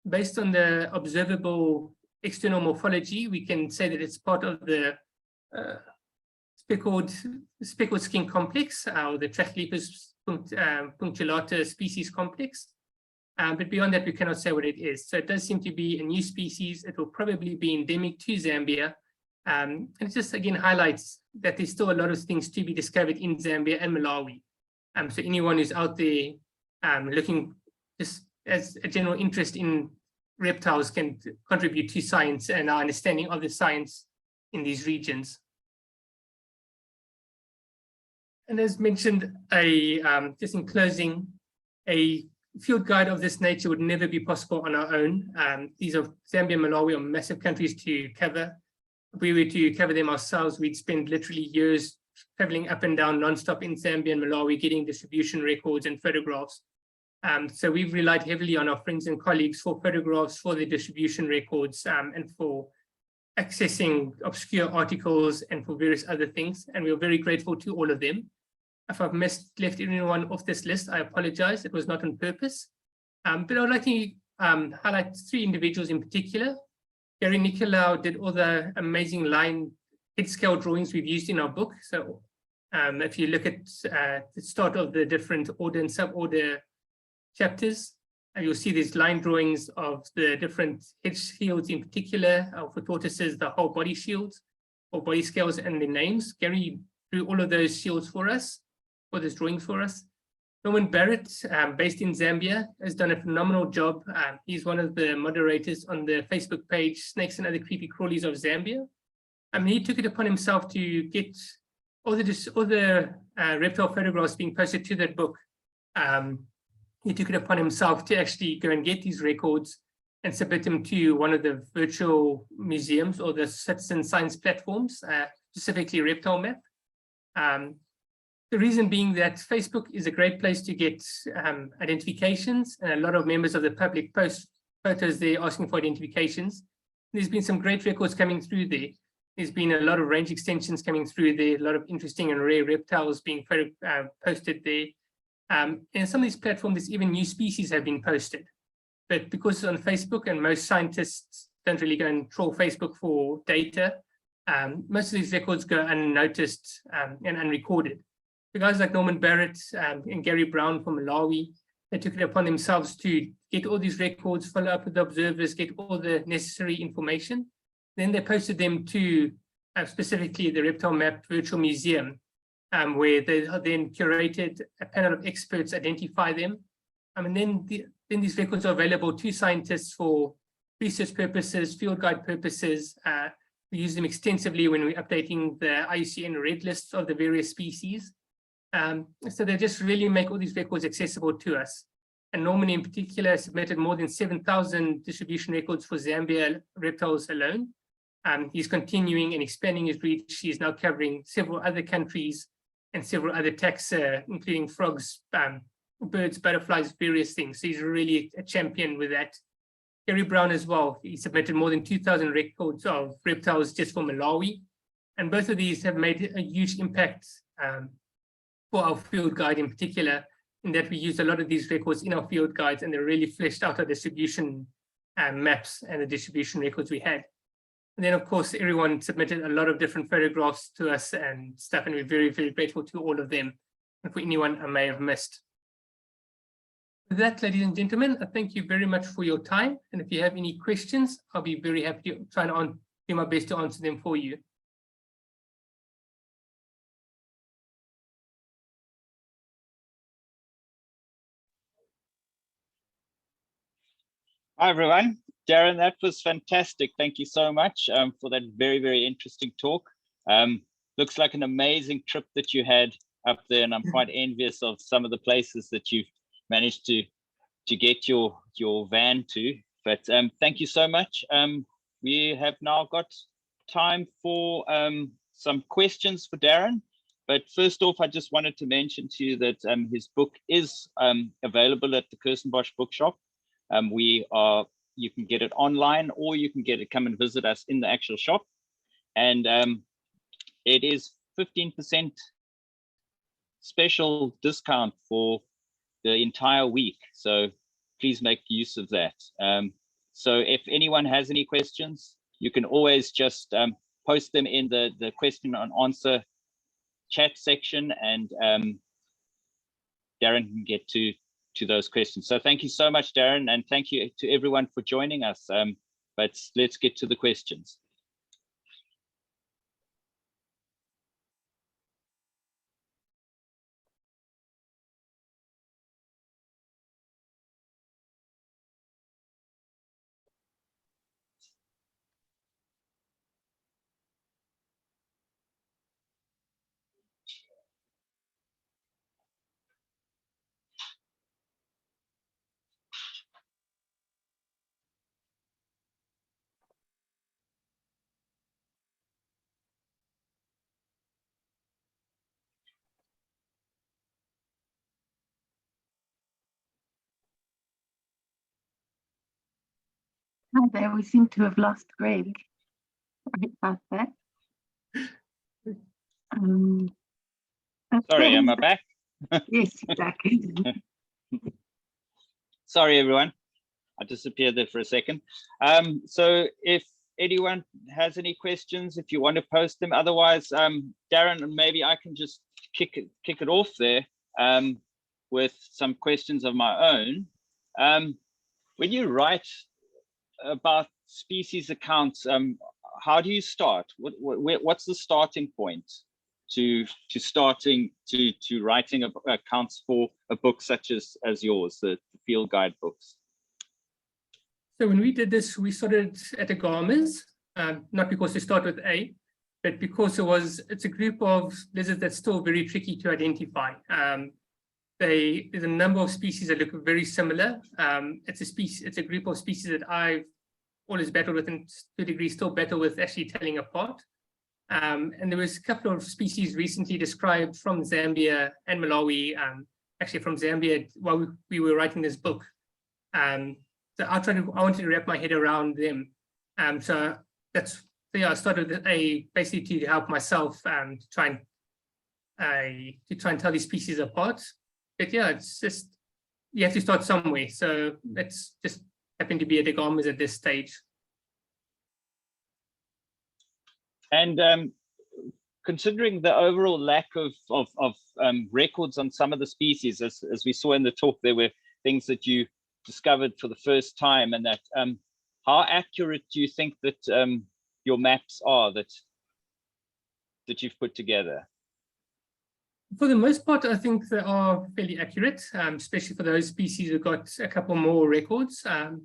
Based on the observable external morphology, we can say that it's part of the speckled skink complex, or the Trachylepis punctulata species complex. But beyond that, we cannot say what it is. So it does seem to be a new species. It will probably be endemic to Zambia. And it just, again, highlights that there's still a lot of things to be discovered in Zambia and Malawi. So anyone who's out there looking just as a general interest in reptiles can contribute to science and our understanding of the science in these regions. And as mentioned, just in closing, a field guide of this nature would never be possible on our own. These are Zambia and Malawi are massive countries to cover. If we were to cover them ourselves, we'd spend literally years traveling up and down nonstop in Zambia and Malawi, getting distribution records and photographs. So we've relied heavily on our friends and colleagues for photographs, for the distribution records, and for accessing obscure articles and for various other things. And we're very grateful to all of them. If I've left anyone off this list, I apologize. It was not on purpose. But I'd like to highlight 3 individuals in particular. Gary Nicolau did all the amazing line head scale drawings we've used in our book. So if you look at the start of the different order and suborder chapters, you'll see these line drawings of the different head shields in particular, for tortoises, the whole body shields or body scales and the names. Gary drew all of those shields for us, for this drawing for us. Norman Barrett, based in Zambia, has done a phenomenal job. He's one of the moderators on the Facebook page, Snakes and Other Creepy Crawlies of Zambia. He took it upon himself to get all the reptile photographs being posted to that book. He took it upon himself to actually go and get these records and submit them to one of the virtual museums or the citizen science platforms, specifically Reptile Map. The reason being that Facebook is a great place to get identifications, and a lot of members of the public post photos there asking for identifications. There's been some great records coming through there. There's been a lot of range extensions coming through there, a lot of interesting and rare reptiles being posted there. And some of these platforms, there's even new species have been posted. But because it's on Facebook and most scientists don't really go and troll Facebook for data, most of these records go unnoticed and unrecorded. The guys like Norman Barrett and Gary Brown from Malawi, they took it upon themselves to get all these records, follow up with the observers, get all the necessary information. Then they posted them to specifically the Reptile Map Virtual Museum, where they then curated a panel of experts, identify them. And then these records are available to scientists for research purposes, field guide purposes. We use them extensively when we're updating the IUCN red lists of the various species. So they just really make all these records accessible to us. And Norman in particular submitted more than 7,000 distribution records for Zambia reptiles alone. He's continuing and expanding his reach. He's now covering several other countries and several other taxa, including frogs, birds, butterflies, various things. So he's really a champion with that. Gary Brown as well. He submitted more than 2,000 records of reptiles just for Malawi. And both of these have made a huge impact for our field guide in particular, in that we used a lot of these records in our field guides, and they really fleshed out our distribution maps and the distribution records we had. And then, of course, everyone submitted a lot of different photographs to us and stuff, and we're very, very grateful to all of them, and for anyone I may have missed. With that, ladies and gentlemen, I thank you very much for your time. And if you have any questions, I'll be very happy to try and do my best to answer them for you. Hi, everyone. Darren, that was fantastic. Thank you so much for that very, very interesting talk. Looks like an amazing trip that you had up there, and I'm quite envious of some of the places that you've managed to get your van to. But thank you so much. We have now got time for some questions for Darren. But first off, I just wanted to mention to you that his book is available at the Kirstenbosch Bookshop. You can get it online, or you can come and visit us in the actual shop. And it is 15% special discount for the entire week. So please make use of that. So if anyone has any questions, you can always just post them in the question and answer chat section, and Darren can get to those questions. So thank you so much, Darren, and thank you to everyone for joining us. But let's get to the questions. Hi there, we seem to have lost Greg. Sorry about that. Sorry, okay. am I back? Yes, exactly. Sorry, everyone. I disappeared there for a second. So if anyone has any questions, if you want to post them, otherwise, Darren, maybe I can just kick it off there with some questions of my own. When you write about species accounts, how do you start? What's the starting point to writing accounts for a book such as yours, the field guide books? So when we did this, we started at Agamas, not because we start with A, but because it's a group of lizards that's still very tricky to identify. There's a number of species that look very similar. It's a group of species that I've always battled with, and to a degree still battle with actually telling apart. And there was a couple of species recently described from Zambia and Malawi, actually from Zambia while we were writing this book. So I wanted to wrap my head around them. So I started with basically to help myself to try and tell these species apart. But yeah, it's just, you have to start somewhere. So it's just happened to be at Agamas at this stage. And considering the overall lack of records on some of the species, as we saw in the talk, there were things that you discovered for the first time, and that how accurate do you think that your maps are that you've put together? For the most part, I think they are fairly accurate, especially for those species who've got a couple more records. The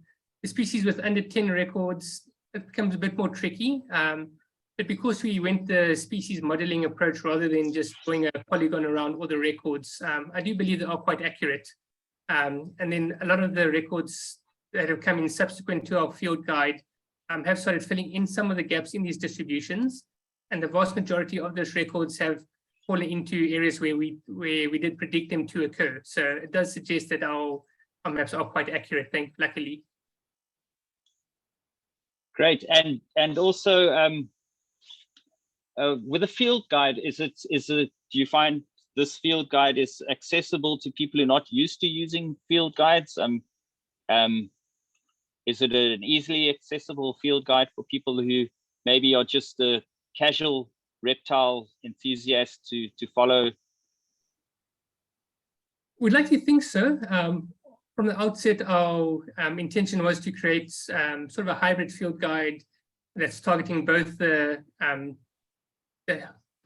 species with under 10 records, it becomes a bit more tricky. But because we went the species modeling approach rather than just drawing a polygon around all the records, I do believe they are quite accurate. And then a lot of the records that have come in subsequent to our field guide have started filling in some of the gaps in these distributions. And the vast majority of those records have fallen into areas where we did predict them to occur. So it does suggest that our maps are quite accurate, luckily. Great. And also with a field guide, do you find this field guide is accessible to people who are not used to using field guides? Is it an easily accessible field guide for people who maybe are just a casual reptile enthusiast to follow? We'd like to think so. From the outset, our intention was to create sort of a hybrid field guide that's targeting both the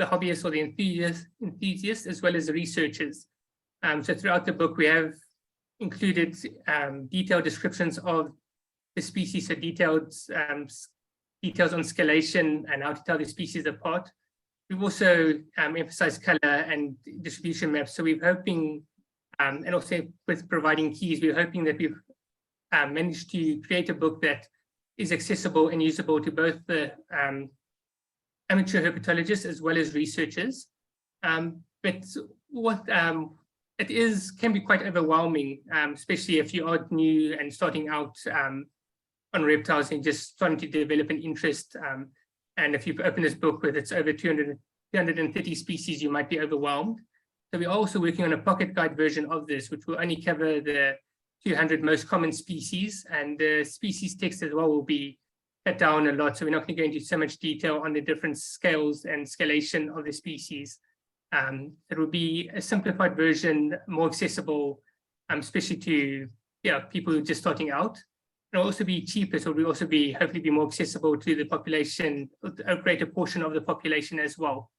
hobbyists or the enthusiasts as well as the researchers. So throughout the book, we have included detailed descriptions of the species, so details on scalation and how to tell the species apart. We've also emphasized color and distribution maps. So we're hoping, and also with providing keys, we're hoping that we've managed to create a book that is accessible and usable to both the amateur herpetologists as well as researchers. But what can be quite overwhelming, especially if you are new and starting out on reptiles and just starting to develop an interest. And if you open this book with its over 230 species, you might be overwhelmed. So we're also working on a pocket guide version of this, which will only cover the 200 most common species, and the species text as well will be cut down a lot. So we're not going to go into so much detail on the different scales and scalation of the species. It will be a simplified version, more accessible, especially to people who are just starting out. It'll also be cheaper, so it will also be hopefully be more accessible to the population, a greater portion of the population as well.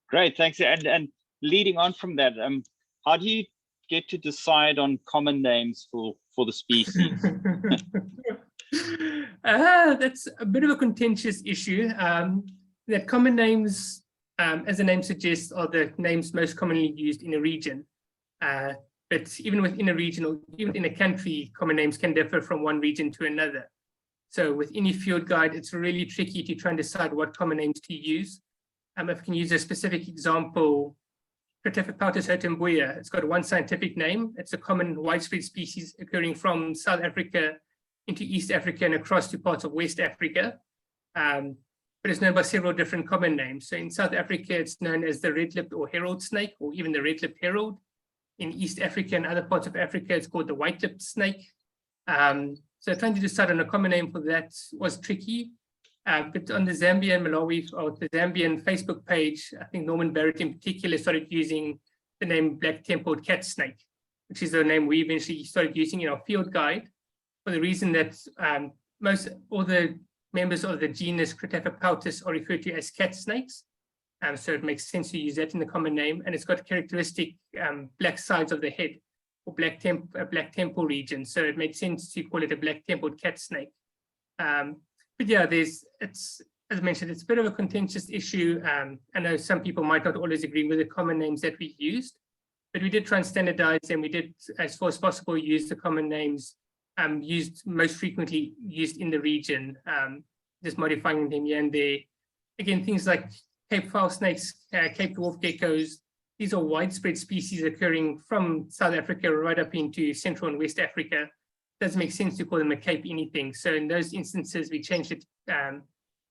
Great, thanks. And leading on from that, how do you get to decide on common names for the species? That's a bit of a contentious issue. That common names, as the name suggests, are the names most commonly used in a region. But even within a region or even in a country, common names can differ from one region to another. So with any field guide, it's really tricky to try and decide what common names to use. If I can use a specific example, Crataphipautus hotembuya, it's got one scientific name. It's a common widespread species occurring from South Africa into East Africa and across to parts of West Africa. But it's known by several different common names. So in South Africa, it's known as the red-lipped or herald snake, or even the red-lipped herald. In East Africa and other parts of Africa, it's called the white-lipped snake. So trying to decide on a common name for that was tricky. But on the Zambia and Malawi, or the Zambian Facebook page, I think Norman Barrett in particular started using the name black-templed cat snake, which is the name we eventually started using in our field guide, for the reason that all the members of the genus Crataphipautus are referred to as cat snakes. So it makes sense to use that in the common name, and it's got characteristic black sides of the head, or black temple region. So it made sense to call it a black-templed cat snake. But yeah, it's, as I mentioned, it's a bit of a contentious issue. I know some people might not always agree with the common names that we used, but we did try and standardize, and we did, as far as possible, use the common names most frequently used in the region, just modifying them here and there. Again, things like Cape fowl snakes, Cape dwarf geckos, these are widespread species occurring from South Africa right up into Central and West Africa. It doesn't make sense to call them a Cape anything. So in those instances, we changed it,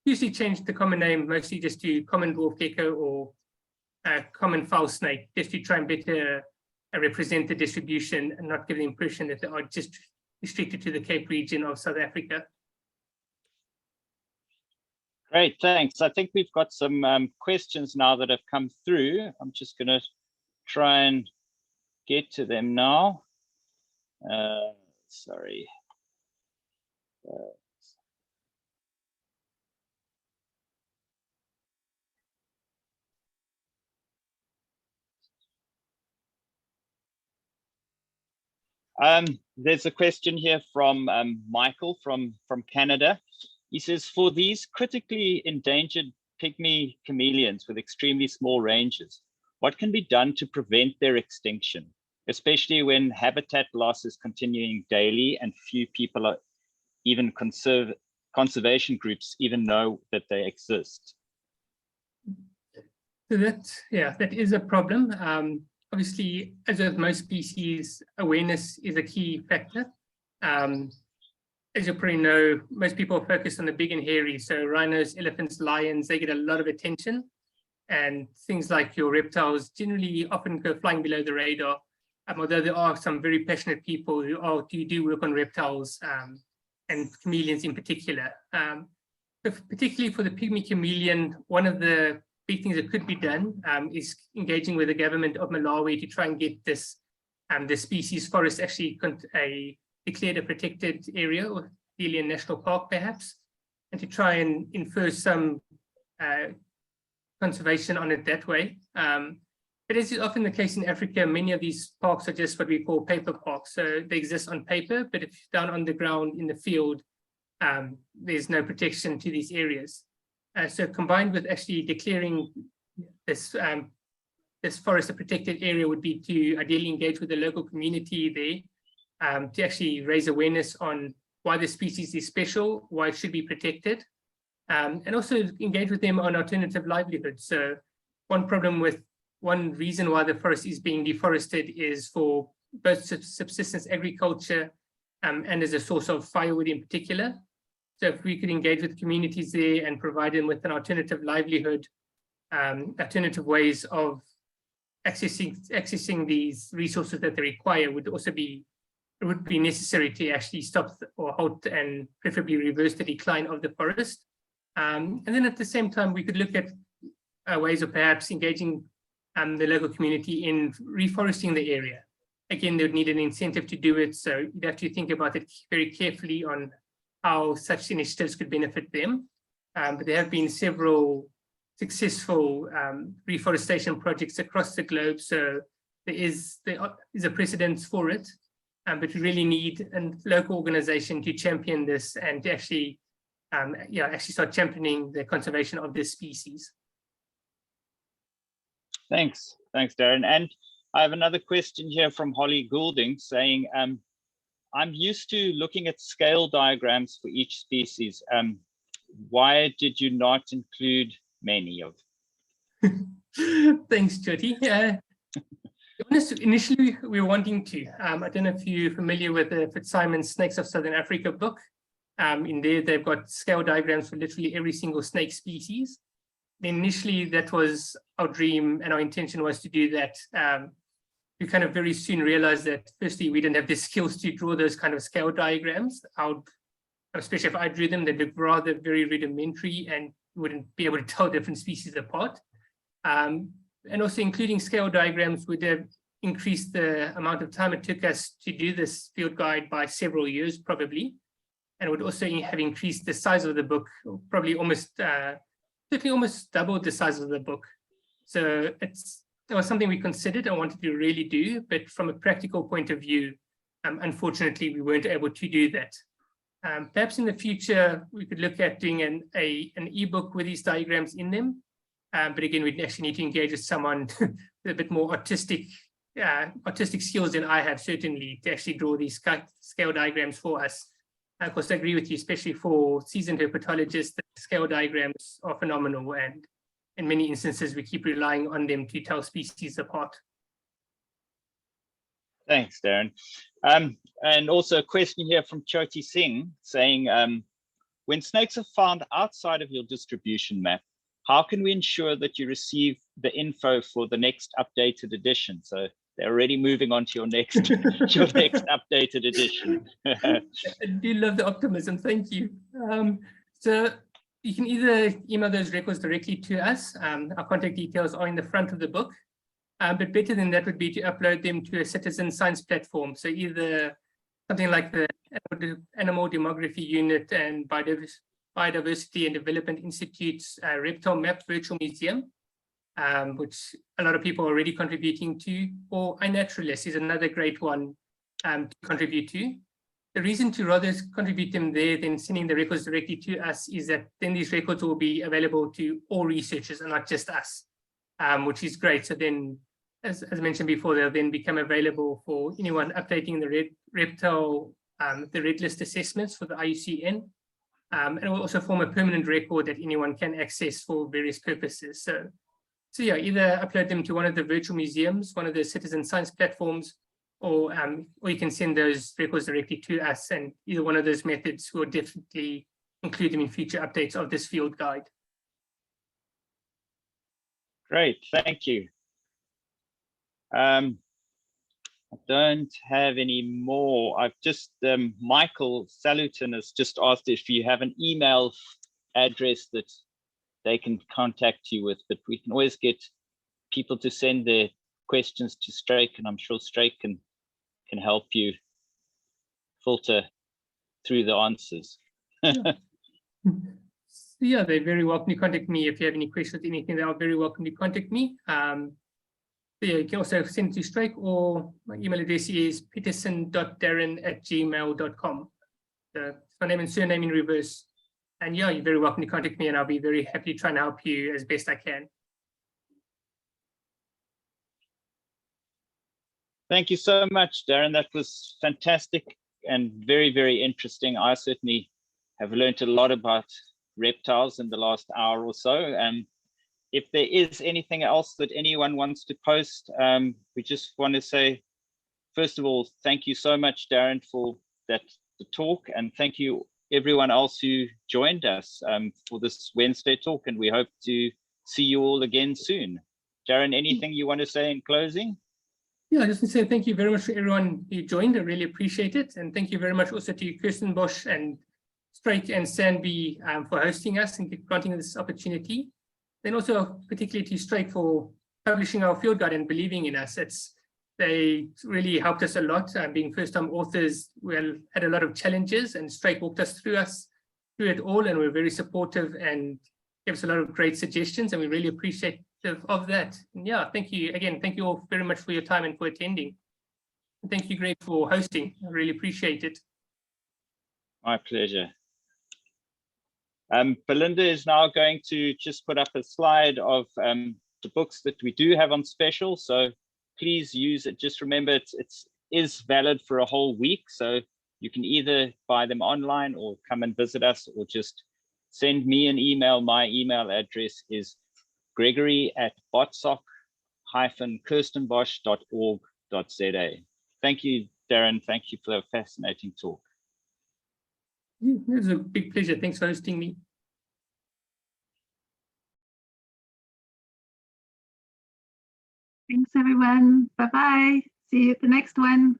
usually changed the common name mostly just to common dwarf gecko or common fowl snake, just to try and better represent the distribution and not give the impression that they are just restricted to the Cape region of South Africa. Great, thanks. I think we've got some questions now that have come through. I'm just going to try and get to them now. Sorry. There's a question here from Michael from Canada. He says, for these critically endangered pygmy chameleons with extremely small ranges, what can be done to prevent their extinction? especially when habitat loss is continuing daily and few people are even conservation groups even know that they exist. So that is a problem. Obviously, as with most species, awareness is a key factor. As you probably know, most people focus on the big and hairy. So rhinos, elephants, lions, they get a lot of attention. And things like your reptiles generally often go flying below the radar. Although there are some very passionate people who do work on reptiles and chameleons in particular. Particularly for the pygmy chameleon, one of the big things that could be done is engaging with the government of Malawi to try and get this the species forest actually declared a protected area, or really a national park perhaps, and to try and infer some conservation on it that way. But as is often the case in Africa, many of these parks are just what we call paper parks. So they exist on paper, but if down on the ground in the field, there's no protection to these areas. So combined with actually declaring this forest a protected area would be to ideally engage with the local community there to actually raise awareness on why the species is special, why it should be protected, and also engage with them on alternative livelihoods. So one reason why the forest is being deforested is for both subsistence agriculture and as a source of firewood in particular. So if we could engage with communities there and provide them with an alternative livelihood, alternative ways of accessing these resources that they require would be necessary to actually stop or halt and preferably reverse the decline of the forest. And then at the same time, we could look at ways of perhaps engaging the local community in reforesting the area. Again, they would need an incentive to do it. So you'd have to think about it very carefully on how such initiatives could benefit them. But there have been several successful reforestation projects across the globe. So there is a precedent for it, but we really need a local organization to champion this and to actually start championing the conservation of this species. Thanks, Darren. And I have another question here from Holly Goulding saying, I'm used to looking at scale diagrams for each species. Why did you not include many of them? Thanks, Jyoti. Initially, we were wanting to. I don't know if you're familiar with the Fitzsimon's Snakes of Southern Africa book. In there, they've got scale diagrams for literally every single snake species. Initially, that was our dream and our intention was to do that. We kind of very soon realized that firstly, we didn't have the skills to draw those kind of scale diagrams. Especially if I drew them, they'd look rather very rudimentary and wouldn't be able to tell different species apart. And also including scale diagrams would have increased the amount of time it took us to do this field guide by several years, probably. And would also have increased the size of the book, probably almost doubled the size of the book. So it was something we considered and wanted to really do, but from a practical point of view, unfortunately, we weren't able to do that. Perhaps in the future, we could look at doing an ebook with these diagrams in them. But again, we'd actually need to engage with someone with a bit more artistic skills than I have, certainly, to actually draw these scale diagrams for us. Of course, I agree with you, especially for seasoned herpetologists, the scale diagrams are phenomenal, and in many instances, we keep relying on them to tell species apart. Thanks, Darren. And also a question here from Jyoti Singh saying, when snakes are found outside of your distribution map, how can we ensure that you receive the info for the next updated edition? So they're already moving on to your next updated edition. I do love the optimism. Thank you. So you can either email those records directly to us. Our contact details are in the front of the book. But better than that would be to upload them to a citizen science platform. So either something like the Animal Demography Unit and Biodiversity and Development Institute's Reptile Map Virtual Museum, which a lot of people are already contributing to, or iNaturalist is another great one to contribute to. The reason to rather contribute them there than sending the records directly to us is that then these records will be available to all researchers and not just us, which is great. So then as mentioned before, they'll then become available for anyone updating the reptile, the red list assessments for the IUCN. And it will also form a permanent record that anyone can access for various purposes. So yeah, either upload them to one of the virtual museums, one of the citizen science platforms, or you can send those records directly to us, and either one of those methods will definitely include them in future updates of this field guide. Great, thank you. I don't have any more. I've just, Michael Salutin has just asked if you have an email address that they can contact you with, but we can always get people to send their questions to Strake, and I'm sure Strake can help you filter through the answers. Yeah, they're very welcome to contact me if you have any questions, anything. They are very welcome to contact me. Yeah, you can also send it to Strake, or my email address is peterson.darren@gmail.com. My name and surname in reverse. And yeah, you're very welcome to contact me, and I'll be very happy to try and help you as best I can. Thank you so much, Darren. That was fantastic and very, very interesting. I certainly have learned a lot about reptiles in the last hour or so. If there is anything else that anyone wants to post, we just want to say, first of all, thank you so much, Darren, for the talk, and thank you everyone else who joined us for this Wednesday talk, and we hope to see you all again soon. Darren, anything you want to say in closing? Yeah, I just want to say thank you very much to everyone who joined. I really appreciate it. And thank you very much also to Kirsten Bosch and Strake and Sanby for hosting us and granting this opportunity. Then also particularly to Strake for publishing our field guide and believing in us. They really helped us a lot. Being first-time authors, we had a lot of challenges, and Strake walked us through it all, and we're very supportive and gave us a lot of great suggestions, and we really appreciate of that. And yeah, thank you again. Thank you all very much for your time and for attending. And thank you, Greg, for hosting. I really appreciate it. My pleasure. Belinda is now going to just put up a slide of the books that we do have on special. So please use it. Just remember, it is valid for a whole week. So you can either buy them online or come and visit us, or just send me an email. My email address is gregory@botsock-kirstenbosch.org.za. Thank you, Darren. Thank you for a fascinating talk. It was a big pleasure. Thanks for hosting me. Thanks, everyone. Bye-bye. See you at the next one.